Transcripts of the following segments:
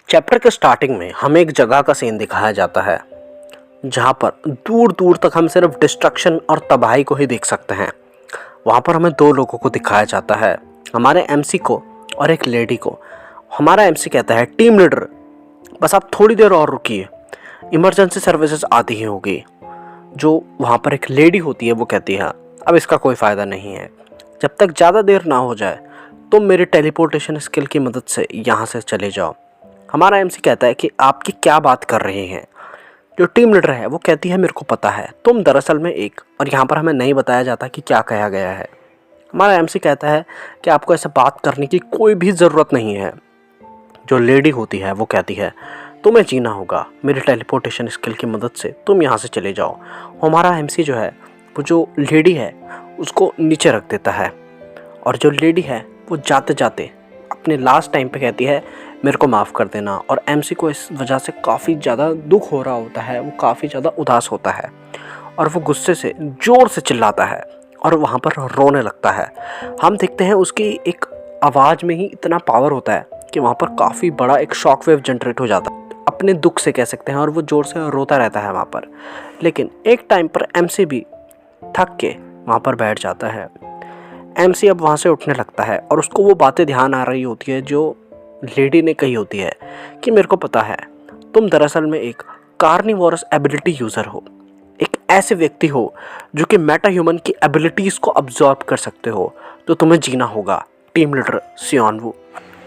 Chapter के starting में हमें एक जगह का सीन दिखाया जाता है जहाँ पर दूर दूर तक हम सिर्फ डिस्ट्रक्शन और तबाही को ही देख सकते हैं। वहाँ पर हमें दो लोगों को दिखाया जाता है, हमारे एमसी को और एक लेडी को। हमारा एमसी कहता है, टीम लीडर बस आप थोड़ी देर और रुकिए, इमरजेंसी सर्विसेज आती ही होगी। जो वहाँ पर एक लेडी होती है वो कहती है, अब इसका कोई फ़ायदा नहीं है, जब तक ज़्यादा देर ना हो जाए तुम मेरे टेलीपोर्टेशन स्किल की मदद से यहाँ से चले जाओ। हमारा एमसी कहता है कि आपकी क्या बात कर रहे हैं। जो टीम लीडर है वो कहती है, मेरे को पता है तुम दरअसल में एक, और यहाँ पर हमें नहीं बताया जाता कि क्या कहा गया है। हमारा एमसी कहता है कि आपको ऐसे बात करने की कोई भी ज़रूरत नहीं है। जो लेडी होती है वो कहती है, तुम्हें जीना होगा, मेरी टेलीपोर्टेशन स्किल की मदद से तुम यहाँ से चले जाओ। हमारा एमसी जो है वो जो लेडी है उसको नीचे रख देता है, और जो लेडी है वो जाते जाते अपने लास्ट टाइम पे कहती है, मेरे को माफ़ कर देना। और एमसी को इस वजह से काफ़ी ज़्यादा दुख हो रहा होता है, वो काफ़ी ज़्यादा उदास होता है और वो गुस्से से ज़ोर से चिल्लाता है और वहाँ पर रोने लगता है। हम देखते हैं उसकी एक आवाज़ में ही इतना पावर होता है कि वहाँ पर काफ़ी बड़ा एक शॉक वेव जनरेट हो जाता है, अपने दुख से कह सकते हैं, और वो ज़ोर से रोता रहता है वहाँ पर। लेकिन एक टाइम पर एमसी भी थक के वहाँ पर बैठ जाता है। एमसी अब वहाँ से उठने लगता है और उसको वो बातें ध्यान आ रही होती है जो लेडी ने कही होती है कि मेरे को पता है तुम दरअसल में एक कार्निवोरस एबिलिटी यूज़र हो, एक ऐसे व्यक्ति हो जो कि मेटा ह्यूमन की एबिलिटीज़ को अब्जॉर्ब कर सकते हो, तो तुम्हें जीना होगा, टीम लीडर सियोनवू।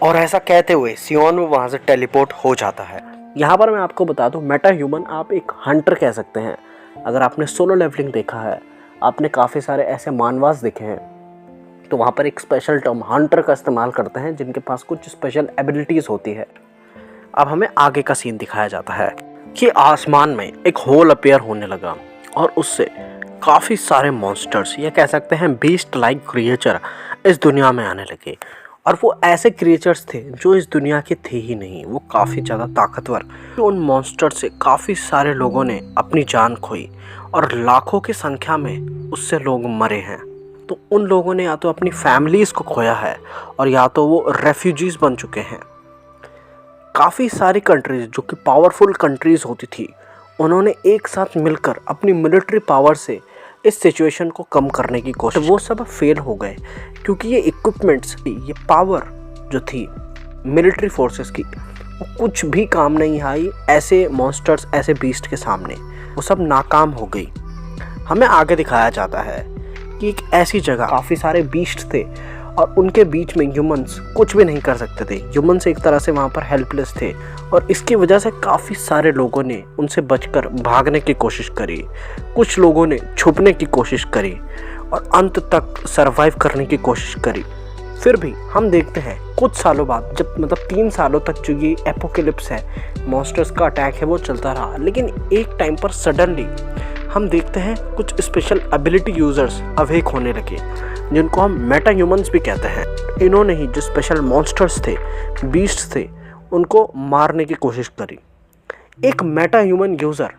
और ऐसा कहते हुए सियोनवू वहाँ से टेलीपोर्ट हो जाता है। यहाँ पर मैं आपको बता दूँ, मेटा ह्यूमन आप एक हंटर कह सकते हैं। अगर आपने सोलो लेवलिंग देखा है, आपने काफ़ी सारे ऐसे मानवास देखे हैं, तो वहाँ पर एक स्पेशल टर्म हंटर का इस्तेमाल करते हैं जिनके पास कुछ स्पेशल एबिलिटीज़ होती है। अब हमें आगे का सीन दिखाया जाता है कि आसमान में एक होल अपीयर होने लगा और उससे काफ़ी सारे मॉन्स्टर्स, या कह सकते हैं बीस्ट लाइक क्रिएचर, इस दुनिया में आने लगे। और वो ऐसे क्रिएचर्स थे जो इस दुनिया के थे ही नहीं, वो काफ़ी ज़्यादा ताकतवर। उन मॉन्स्टर से काफ़ी सारे लोगों ने अपनी जान खोई और लाखों की संख्या में उससे लोग मरे हैं। तो उन लोगों ने या तो अपनी फैमिलीज़ को खोया है और या तो वो रेफ्यूजीज़ बन चुके हैं। काफ़ी सारी कंट्रीज़ जो कि पावरफुल कंट्रीज़ होती थी, उन्होंने एक साथ मिलकर अपनी मिलिट्री पावर से इस सिचुएशन को कम करने की कोशिश, वो सब फेल हो गए क्योंकि ये इक्विपमेंट्स, ये पावर जो थी मिलिट्री फोर्सेस की, वो कुछ भी काम नहीं आई ऐसे मॉन्स्टर्स, ऐसे बीस्ट के सामने। वो सब नाकाम हो गई। हमें आगे दिखाया जाता है कि एक ऐसी जगह काफ़ी सारे बीस्ट थे और उनके बीच में ह्यूमंस कुछ भी नहीं कर सकते थे। ह्यूमंस एक तरह से वहाँ पर हेल्पलेस थे और इसकी वजह से काफ़ी सारे लोगों ने उनसे बचकर भागने की कोशिश करी, कुछ लोगों ने छुपने की कोशिश करी और अंत तक सरवाइव करने की कोशिश करी। फिर भी हम देखते हैं कुछ सालों बाद, जब 3 सालों तक जो ये एपोकेलिप्स है, मॉन्स्टर्स का अटैक है, वो चलता रहा। लेकिन एक टाइम पर सडनली हम देखते हैं कुछ स्पेशल एबिलिटी यूज़र्स अवेक होने लगे, जिनको हम मेटा ह्यूमंस भी कहते हैं। इन्होंने ही जो स्पेशल मॉन्स्टर्स थे, बीस्ट्स थे, उनको मारने की कोशिश करी। एक मेटा ह्यूमन यूज़र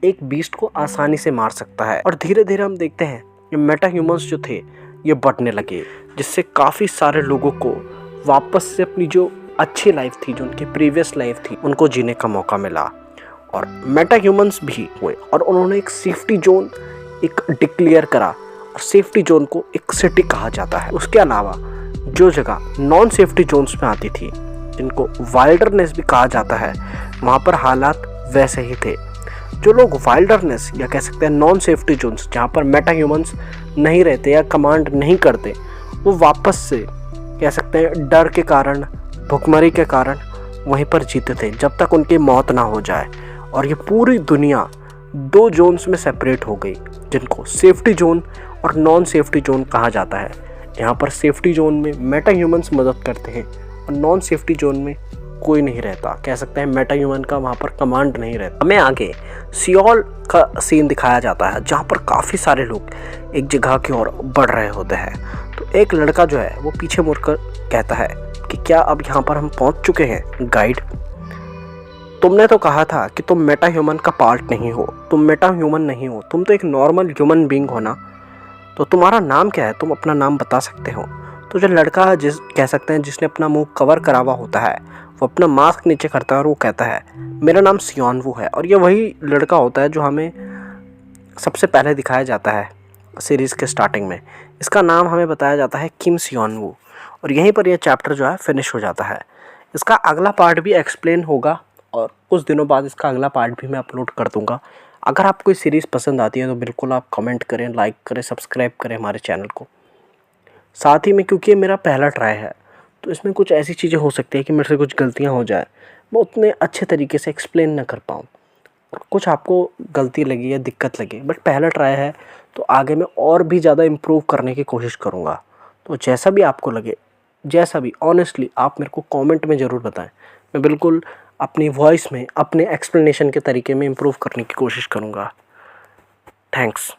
एक बीस्ट को आसानी से मार सकता है और धीरे धीरे हम देखते हैं ये मेटा ह्यूमंस जो थे ये बढ़ने लगे, जिससे काफ़ी सारे लोगों को वापस से अपनी जो अच्छी लाइफ थी, जो उनकी प्रीवियस लाइफ थी, उनको जीने का मौका मिला। और मेटा ह्यूमंस भी हुए और उन्होंने एक सेफ्टी जोन एक डिक्लेयर करा, और सेफ्टी जोन को एक सिटी कहा जाता है। उसके अलावा जो जगह नॉन सेफ्टी जोन्स में आती थी, जिनको वाइल्डरनेस भी कहा जाता है, वहाँ पर हालात वैसे ही थे। जो लोग वाइल्डरनेस या कह सकते हैं नॉन सेफ्टी जोन्स, जहाँ पर मेटा ह्यूमंस नहीं रहते या कमांड नहीं करते, वो वापस से कह सकते हैं डर के कारण, भुखमरी के कारण वहीं पर जीते थे जब तक उनकी मौत ना हो जाए। और ये पूरी दुनिया 2 जोन्स में सेपरेट हो गई, जिनको सेफ्टी जोन और नॉन सेफ्टी जोन कहा जाता है। यहाँ पर सेफ्टी जोन में मेटा ह्यूमंस मदद करते हैं और नॉन सेफ्टी जोन में कोई नहीं रहता, कह सकते हैं मेटा ह्यूमन का वहाँ पर कमांड नहीं रहता। हमें आगे सियोल का सीन दिखाया जाता है, जहाँ पर काफ़ी सारे लोग एक जगह की ओर बढ़ रहे होते हैं। तो एक लड़का जो है वो पीछे मुड़कर कहता है कि क्या अब यहाँ पर हम पहुँच चुके हैं गाइड? तुमने तो कहा था कि तुम मेटा ह्यूमन का पार्ट नहीं हो, तुम मेटा ह्यूमन नहीं हो, तुम तो एक नॉर्मल ह्यूमन बीइंग हो ना। तो तुम्हारा नाम क्या है, तुम अपना नाम बता सकते हो? तो जो लड़का कह सकते हैं जिसने अपना मुंह कवर करा हुआ होता है, वो अपना मास्क नीचे करता है और वो कहता है मेरा नाम सियोन वू है। और ये वही लड़का होता है जो हमें सबसे पहले दिखाया जाता है सीरीज़ के स्टार्टिंग में। इसका नाम हमें बताया जाता है किम सियोन वू। और यहीं पर यह चैप्टर जो है फिनिश हो जाता है। इसका अगला पार्ट भी एक्सप्लेन होगा और कुछ दिनों बाद इसका अगला पार्ट भी मैं अपलोड कर दूंगा। अगर आपको ये सीरीज़ पसंद आती है तो बिल्कुल आप कमेंट करें, लाइक करें, सब्सक्राइब करें हमारे चैनल को। साथ ही में क्योंकि ये मेरा पहला ट्राई है तो इसमें कुछ ऐसी चीज़ें हो सकती है कि मेरे से कुछ गलतियाँ हो जाए, मैं उतने अच्छे तरीके से एक्सप्लेन ना कर पाऊँ, कुछ आपको गलती लगी या दिक्कत लगी, बट पहला ट्राई है तो आगे मैं और भी ज़्यादा इम्प्रूव करने की कोशिश करूँगा। तो जैसा भी आपको लगे, जैसा भी, ऑनेस्टली आप मेरे को कमेंट में ज़रूर बताएं। मैं बिल्कुल अपनी वॉइस में, अपने एक्सप्लेनेशन के तरीके में इम्प्रूव करने की कोशिश करूँगा। थैंक्स।